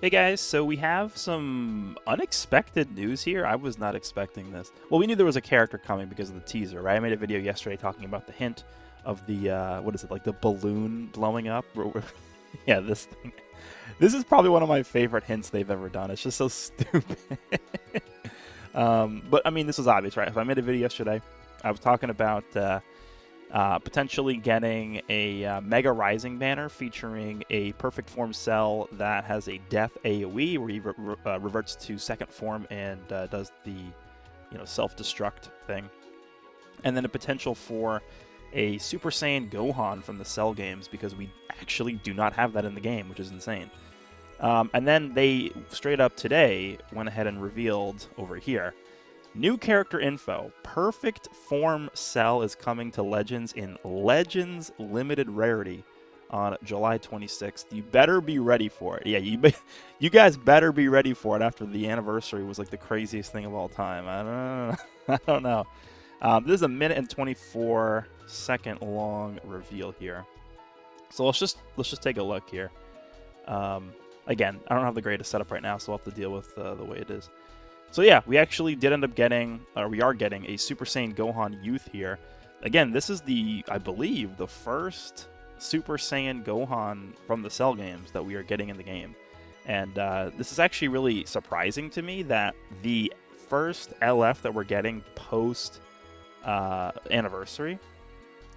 Hey guys, so we have some unexpected news here. I was not expecting this. Well, we knew there was a character coming because of the teaser, right? I made a video yesterday talking about the hint of the, what is it, like the balloon blowing up? Yeah, this thing. This is probably one of my favorite hints they've ever done. It's just so stupid. But I mean, this was obvious, right? So I made a video yesterday. I was talking about potentially getting a Mega Rising banner featuring a perfect form cell that has a death AoE where he reverts to second form and does the self-destruct thing, and then a potential for a Super Saiyan Gohan from the Cell games because we actually do not have that in the game, which is insane. And then they straight up today went ahead and revealed over here. New character info. Perfect form cell is coming to Legends in Legends limited rarity on July 26th. You better be ready for it. Yeah, you guys better be ready for it after the anniversary was like the craziest thing of all time. I don't know. I don't know. This is a minute and 24-second long reveal here. So let's just take a look here. Again, I don't have the greatest setup right now, so I'll have to deal with the way it is. So yeah, we actually did end up getting, or we are getting, a Super Saiyan Gohan Youth here. Again, this is I believe, the first Super Saiyan Gohan from the Cell games that we are getting in the game. And this is actually really surprising to me that the first LF that we're getting post anniversary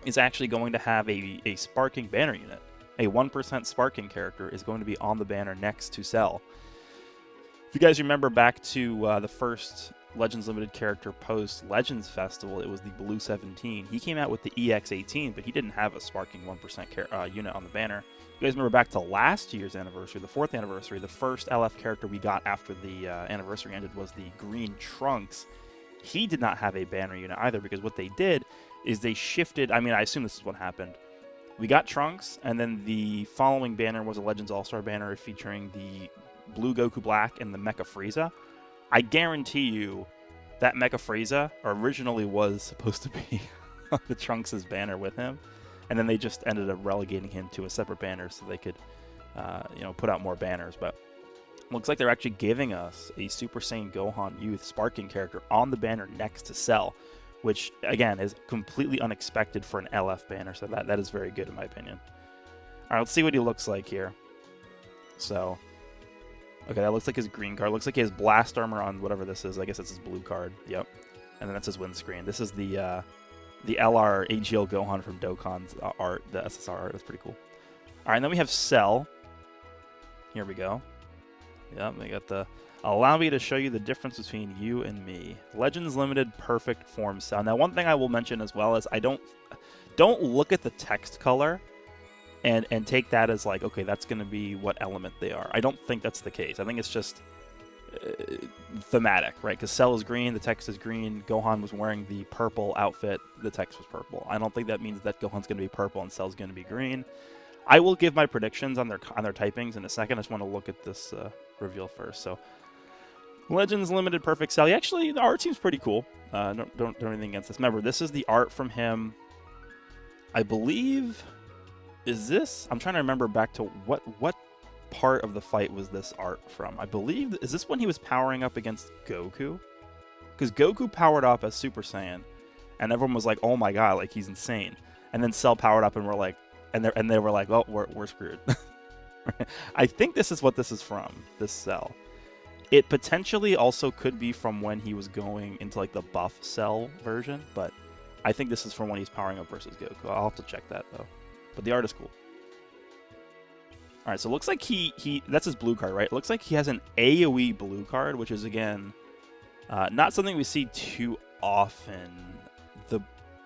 is actually going to have a sparking banner unit. A 1% sparking character is going to be on the banner next to Cell. If you guys remember back to the first Legends Limited character post Legends Festival, it was the Blue 17. He came out with the EX18, but he didn't have a sparking 1% unit on the banner. You guys remember back to last year's anniversary, the 4th anniversary, the first LF character we got after the anniversary ended was the Green Trunks. He did not have a banner unit either, because what they did is they shifted, I mean, I assume this is what happened. We got Trunks, and then the following banner was a Legends All-Star banner featuring the Blue Goku Black and the Mecha Frieza. I guarantee you that Mecha Frieza originally was supposed to be on the Trunks' banner with him, and then they just ended up relegating him to a separate banner so they could, put out more banners. But looks like they're actually giving us a Super Saiyan Gohan Youth sparking character on the banner next to Cell, which again is completely unexpected for an LF banner. So that is very good in my opinion. All right, let's see what he looks like here. So. Okay, that looks like his green card. Looks like he has blast armor on whatever this is. I guess it's his blue card. Yep. And then that's his windscreen. This is the LR AGL Gohan from Dokkan's art, the SSR art. That's pretty cool. All right, and then we have Cell. Here we go. Yep, we got the... Allow me to show you the difference between you and me. Legends Limited Perfect Form Cell. Now, one thing I will mention as well is I don't look at the text color and take that as like, okay, that's going to be what element they are. I don't think that's the case. I think it's just thematic, right? Because Cell is green, the text is green. Gohan was wearing the purple outfit, the text was purple. I don't think that means that Gohan's going to be purple and Cell's going to be green. I will give my predictions on their typings in a second. I just want to look at this reveal first. So, Legends Limited Perfect Cell. Actually, the art seems pretty cool. Don't anything against this. Remember, this is the art from him, I believe... Is this? I'm trying to remember back to what part of the fight was this art from. I believe, is this when he was powering up against Goku? Because Goku powered up as Super Saiyan, and everyone was like, "Oh my god, like he's insane." And then Cell powered up, and we're like, and they were like, "Well, we're screwed." I think this is what this is from. This Cell. It potentially also could be from when he was going into like the buff Cell version, but I think this is from when he's powering up versus Goku. I'll have to check that though. But the art is cool. All right, so it looks like he that's his blue card, right? It looks like he has an AoE blue card, which is, again, not something we see too often. The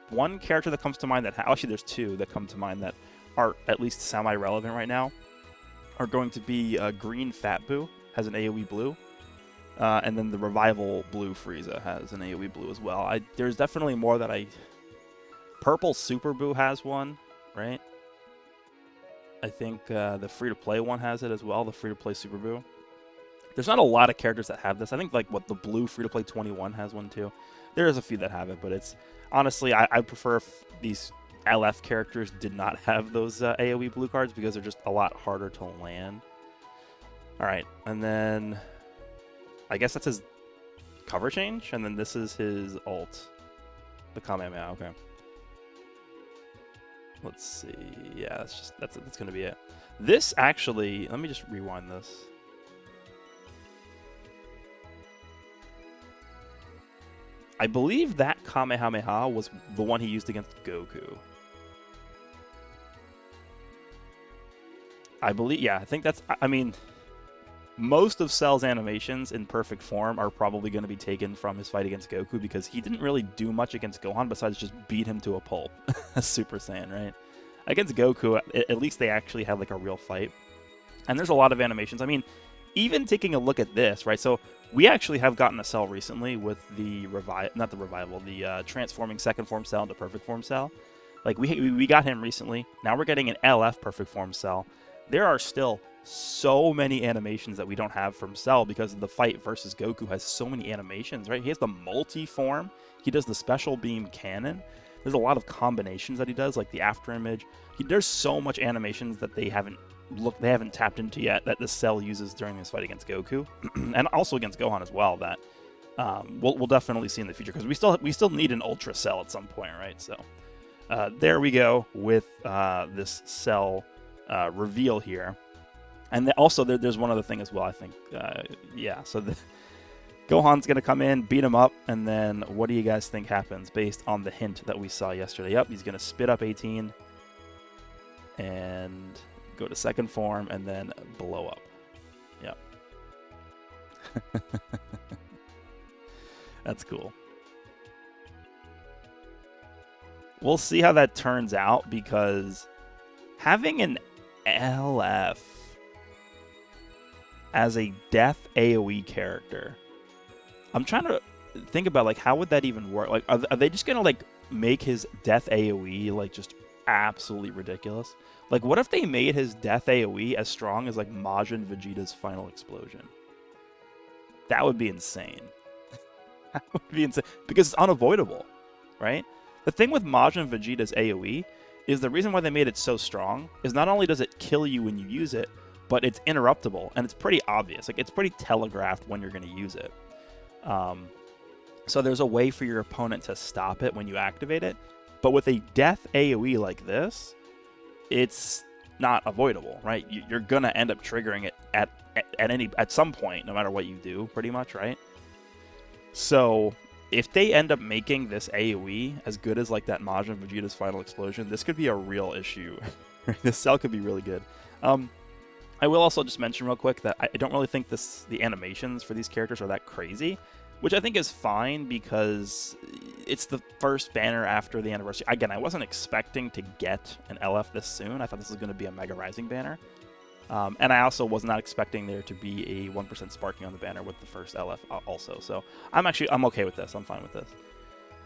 one character that comes to mind actually, there's two that come to mind that are at least semi-relevant right now, are going to be Green Fat Boo has an AoE blue, and then the Revival Blue Frieza has an AoE blue as well. There's definitely more that Purple Super Boo has one, right? I think the free-to-play one has it as well, the free-to-play Super Boo. There's not a lot of characters that have this. I think like the blue free-to-play 21 has one too. There's a few that have it, but it's honestly, I prefer if these LF characters did not have those AoE blue cards because they're just a lot harder to land. All right, and then I guess that's his cover change, and then this is his ult, the Kamehameha. Okay. Let's see. Yeah, that's gonna be it. This actually, let me just rewind this. I believe that Kamehameha was the one he used against Goku. I believe, yeah, I think that's, I mean, most of Cell's animations in perfect form are probably going to be taken from his fight against Goku because he didn't really do much against Gohan besides just beat him to a pulp. Super Saiyan, right? Against Goku, at least they actually had like a real fight. And there's a lot of animations. I mean, even taking a look at this, right? So we actually have gotten a Cell recently with the the transforming second form Cell into perfect form Cell. Like we got him recently. Now we're getting an LF perfect form Cell. There are still so many animations that we don't have from Cell because the fight versus Goku has so many animations, right? He has the multi-form. He does the special beam cannon. There's a lot of combinations that he does, like the after image. There's so much animations that they haven't tapped into yet that the Cell uses during this fight against Goku, and also against Gohan as well. That we'll definitely see in the future because we still need an Ultra Cell at some point, right? So there we go with this Cell reveal here. And also, there's one other thing as well, I think. Yeah, so Gohan's going to come in, beat him up, and then what do you guys think happens based on the hint that we saw yesterday? Yep, he's going to spit up 18 and go to second form and then blow up. Yep. That's cool. We'll see how that turns out because having an LF as a death AoE character, I'm trying to think about like how would that even work? Like, are they just gonna like make his death AoE like just absolutely ridiculous? Like, what if they made his death AoE as strong as like Majin Vegeta's final explosion? That would be insane. That would be insane because it's unavoidable, right? The thing with Majin Vegeta's AoE is the reason why they made it so strong is not only does it kill you when you use it, but it's interruptible, and it's pretty obvious. Like, it's pretty telegraphed when you're going to use it. So there's a way for your opponent to stop it when you activate it. But with a death AoE like this, it's not avoidable, right? You're going to end up triggering it at some point, no matter what you do, pretty much, right? So if they end up making this AoE as good as like that Majin Vegeta's final explosion, this could be a real issue. This Cell could be really good. I will also just mention real quick that I don't really think the animations for these characters are that crazy, which I think is fine because it's the first banner after the anniversary. Again, I wasn't expecting to get an LF this soon. I thought this was going to be a Mega Rising banner. And I also was not expecting there to be a 1% sparking on the banner with the first LF also. So I'm okay with this. I'm fine with this.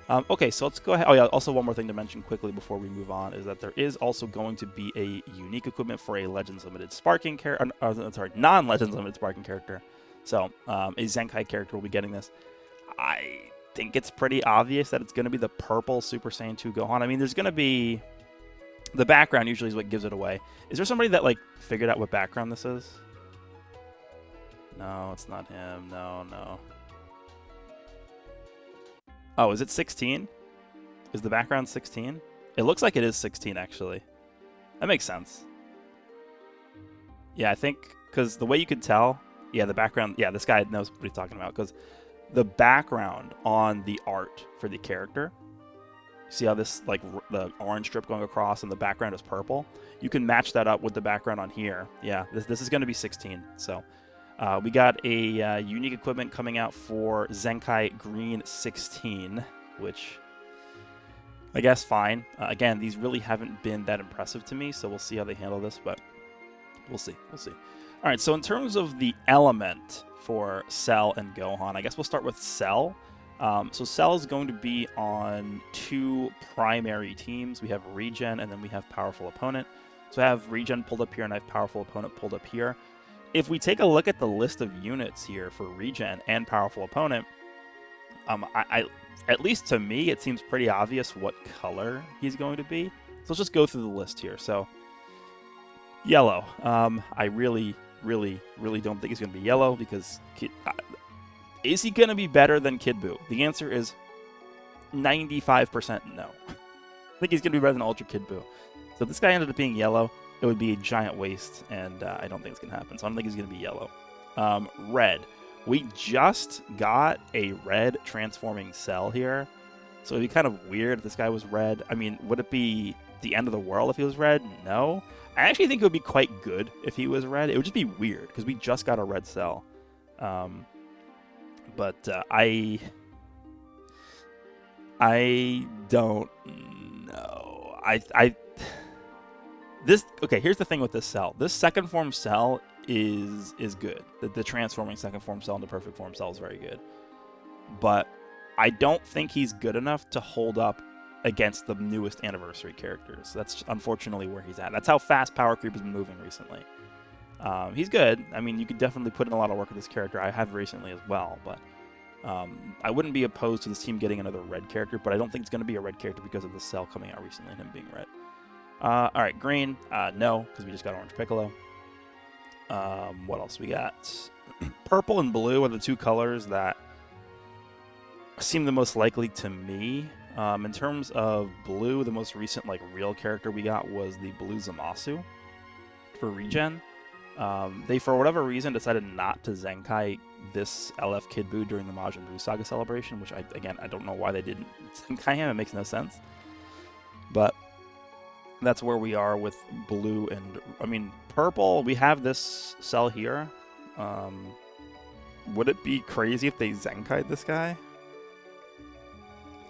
Okay, so let's go ahead. Oh yeah, also one more thing to mention quickly before we move on is that there is also going to be a unique equipment for a Legends Limited sparking character. Non-Legends Limited sparking character. So a Zenkai character will be getting this. I think it's pretty obvious that it's going to be the purple Super Saiyan 2 Gohan. I mean, there's going to be the background usually is what gives it away. Is there somebody that like figured out what background this is? No, it's not him. No. Oh, is it 16? Is the background 16? It looks like it is 16, actually. That makes sense. Yeah, I think, because the way you could tell, yeah, the background, yeah, this guy knows what he's talking about, because the background on the art for the character, see how this, like, the orange strip going across and the background is purple? You can match that up with the background on here. Yeah, this is going to be 16, so... we got a unique equipment coming out for Zenkai Green 16, which I guess fine. Again, these really haven't been that impressive to me, so we'll see how they handle this, but we'll see. All right, so in terms of the element for Cell and Gohan, I guess we'll start with Cell. So Cell is going to be on two primary teams. We have Regen, and then we have Powerful Opponent. So I have Regen pulled up here, and I have Powerful Opponent pulled up here. If we take a look at the list of units here for Regen and Powerful Opponent, at least to me, it seems pretty obvious what color he's going to be. So let's just go through the list here. So, yellow. I really really don't think he's going to be yellow because is he going to be better than Kid Buu? The answer is 95% no. I think he's going to be better than Ultra Kid Buu. So if this guy ended up being yellow, it would be a giant waste, and I don't think it's going to happen. So I don't think he's going to be yellow. Red. We just got a red transforming cell here. So it'd be kind of weird if this guy was red. I mean, would it be the end of the world if he was red? No. I actually think it would be quite good if he was red. It would just be weird because we just got a red cell. But I don't know. Okay, here's the thing with this cell. This second form cell is good. The transforming second form cell into perfect form cell is very good. But I don't think he's good enough to hold up against the newest anniversary characters. That's unfortunately where he's at. That's how fast power creep has been moving recently. He's good. I mean, you could definitely put in a lot of work with this character. I have recently as well, but I wouldn't be opposed to this team getting another red character, but I don't think it's going to be a red character because of the cell coming out recently and him being red. All right, green, no, because we just got Orange Piccolo. What else we got? Purple and blue are the two colors that seem the most likely to me. In terms of blue, the most recent real character we got was the blue Zamasu for regen. They, for whatever reason, decided not to Zenkai this LF Kid Buu during the Majin Buu Saga celebration, which I don't know why they didn't Zenkai him. It makes no sense. But that's where we are with blue and, I mean, purple. We have this cell here. Would it be crazy if they Zenkai'd this guy?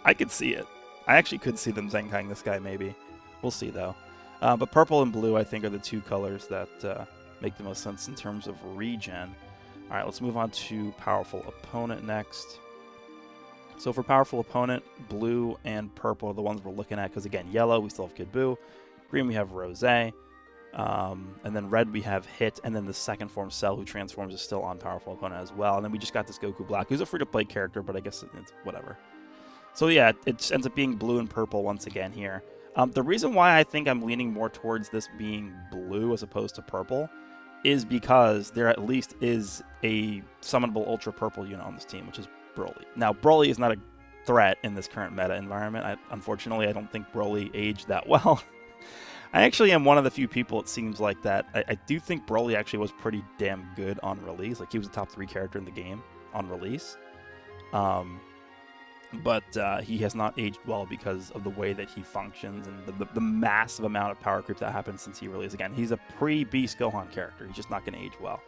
I could see it. I actually could see them Zenkai'ing this guy, maybe. We'll see, though. But purple and blue, I think, are the two colors that make the most sense in terms of regen. All right, let's move on to powerful opponent next. So for powerful opponent, blue and purple are the ones we're looking at, because, again, yellow, we still have Kid Buu. Green, we have Rose. And then red, we have Hit. And then the second form Cell, who transforms, is still on powerful opponent as well. And then we just got this Goku Black, who's a free-to-play character, but I guess it's whatever. So yeah, it ends up being blue and purple once again here. The reason why I think I'm leaning more towards this being blue as opposed to purple is because there at least is a summonable Ultra Purple unit on this team, which is Broly. Now, Broly is not a threat in this current meta environment. Unfortunately, I don't think Broly aged that well. I actually am one of the few people, it seems like, that I do think Broly actually was pretty damn good on release. Like, he was a top 3 character in the game on release. But he has not aged well because of the way that he functions and the massive amount of power creep that happens since he released. Again, he's a pre-Beast Gohan character. He's just not going to age well.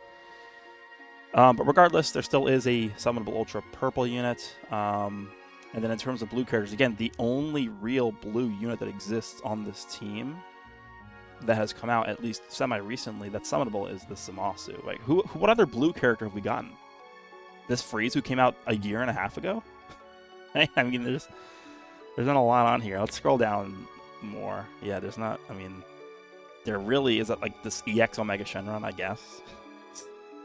But regardless, there still is a summonable Ultra Purple unit. And then in terms of blue characters, again, the only real blue unit that exists on this team that has come out, at least semi-recently, that's summonable is the Zamasu. Like, what other blue character have we gotten? This Freeze, who came out a year and a half ago? I mean, there's not a lot on here. Let's scroll down more. Yeah, there's not. I mean, there really is like this EX Omega Shenron, I guess.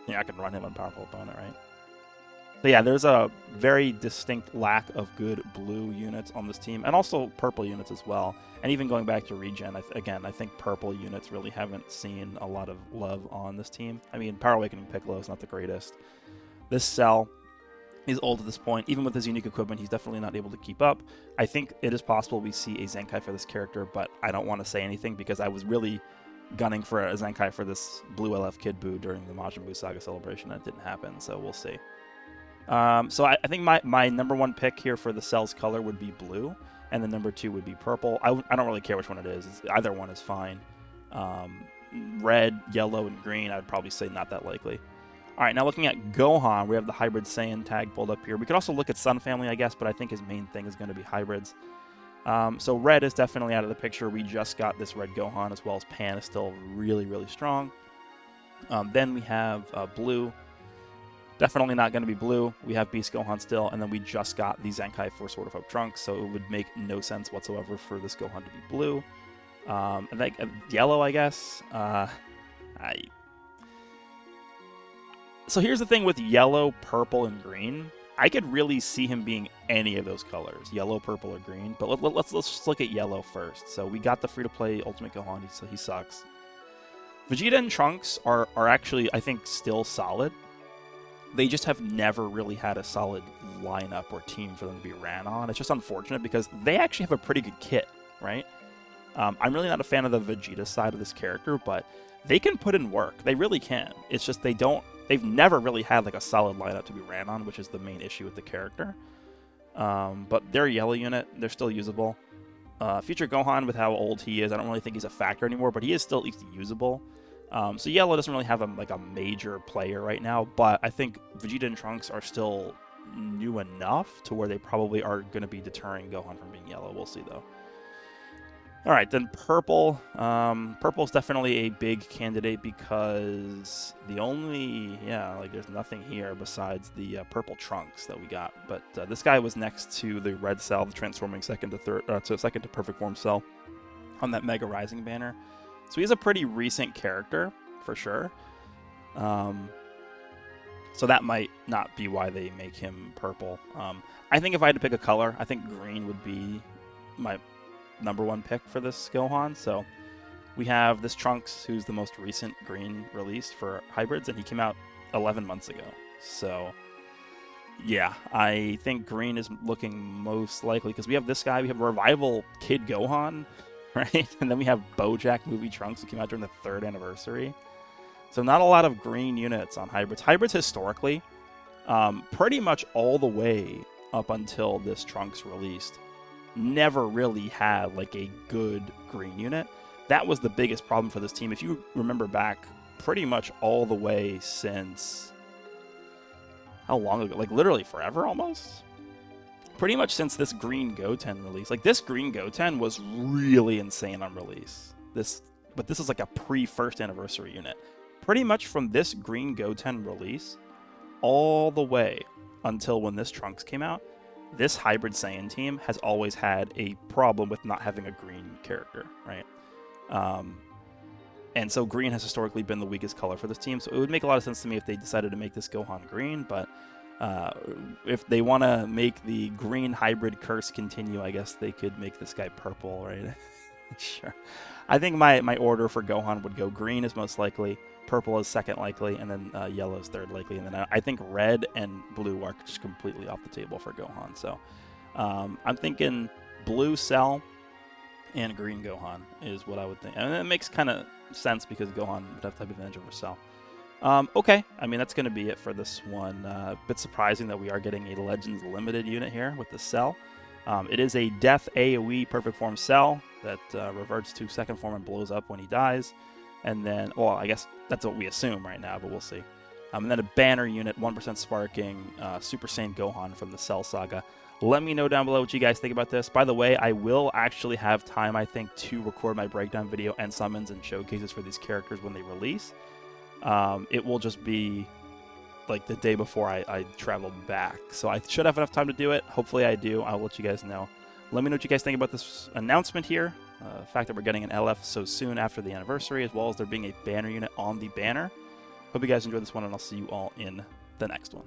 Yeah, I can run him on powerful opponent, right? So yeah, there's a very distinct lack of good blue units on this team, and also purple units as well. And even going back to regen, I think purple units really haven't seen a lot of love on this team. I mean, Power Awakening Piccolo is not the greatest. This Cell is old at this point. Even with his unique equipment, he's definitely not able to keep up. I think it is possible we see a Zenkai for this character, but I don't want to say anything because I was really gunning for a Zenkai for this blue LF Kid Buu during the Majin Buu Saga celebration. That didn't happen, so we'll see. So I think my number one pick here for the Cell's color would be blue, and then number 2 would be purple. I don't really care which one it is. Either one is fine. Red, yellow, and green, I would probably say not that likely. All right, now looking at Gohan, we have the Hybrid Saiyan tag pulled up here. We could also look at Sun Family, I guess, but I think his main thing is going to be hybrids. So red is definitely out of the picture. We just got this red Gohan, as well as Pan is still really, really strong. Then we have blue. Definitely not going to be blue. We have Beast Gohan still, and then we just got the Zenkai for Sword of Hope Trunks, so it would make no sense whatsoever for this Gohan to be blue. And like yellow, I guess. So here's the thing with yellow, purple, and green. I could really see him being any of those colors, yellow, purple, or green. But let's just look at yellow first. So we got the free-to-play Ultimate Gohan, so he sucks. Vegeta and Trunks are actually, I think, still solid. They just have never really had a solid lineup or team for them to be ran on. It's just unfortunate because they actually have a pretty good kit, right? I'm really not a fan of the Vegeta side of this character, but they can put in work. They really can. It's just they've never really had like a solid lineup to be ran on, which is the main issue with the character. But their yellow unit, they're still usable. Future Gohan, with how old he is, I don't really think he's a factor anymore, but he is still at least usable. So yellow doesn't really have a major player right now, but I think Vegeta and Trunks are still new enough to where they probably are going to be deterring Gohan from being yellow. We'll see, though. All right, then purple. Purple is definitely a big candidate because there's nothing here besides the purple Trunks that we got. But this guy was next to the red cell, the transforming second to perfect form cell on that Mega Rising banner. So he's a pretty recent character, for sure. So that might not be why they make him purple. I think if I had to pick a color, I think green would be my number one pick for this Gohan. So we have this Trunks, who's the most recent green release for hybrids, and he came out 11 months ago. So yeah, I think green is looking most likely because we have this guy, we have Revival Kid Gohan, right? And then we have BoJack Movie Trunks, who came out during the 3rd anniversary. So not a lot of green units on hybrids. Hybrids historically, pretty much all the way up until this Trunks released, never really had like a good green unit. That was the biggest problem for this team. If you remember back pretty much all the way since, how long ago? Like literally forever almost? Pretty much since this green Goten release. Like this green Goten was really insane on release. But this is like a pre-1st anniversary unit. Pretty much from this green Goten release all the way until when this Trunks came out, this hybrid Saiyan team has always had a problem with not having a green character, right? And so green has historically been the weakest color for this team, so it would make a lot of sense to me if they decided to make this Gohan green, but if they want to make the green hybrid curse continue, I guess they could make this guy purple, right? Sure. I think my order for Gohan would go green is most likely, purple is second likely, and then yellow is third likely. And then I think red and blue are just completely off the table for Gohan. So I'm thinking blue Cell and green Gohan is what I would think. And it makes kind of sense because Gohan would have type advantage over Cell. Okay, I mean, that's going to be it for this one. A bit surprising that we are getting a Legends Limited unit here with the Cell. It is a Death AoE Perfect Form Cell that reverts to second form and blows up when he dies. And then, well, I guess that's what we assume right now, but we'll see. And then a banner unit, 1% sparking, Super Saiyan Gohan from the Cell Saga. Let me know down below what you guys think about this. By the way, I will actually have time, I think, to record my breakdown video and summons and showcases for these characters when they release. It will just be like the day before I travel back. So I should have enough time to do it. Hopefully I do. I'll let you guys know. Let me know what you guys think about this announcement here. The fact that we're getting an LF so soon after the anniversary, as well as there being a banner unit on the banner. Hope you guys enjoyed this one, and I'll see you all in the next one.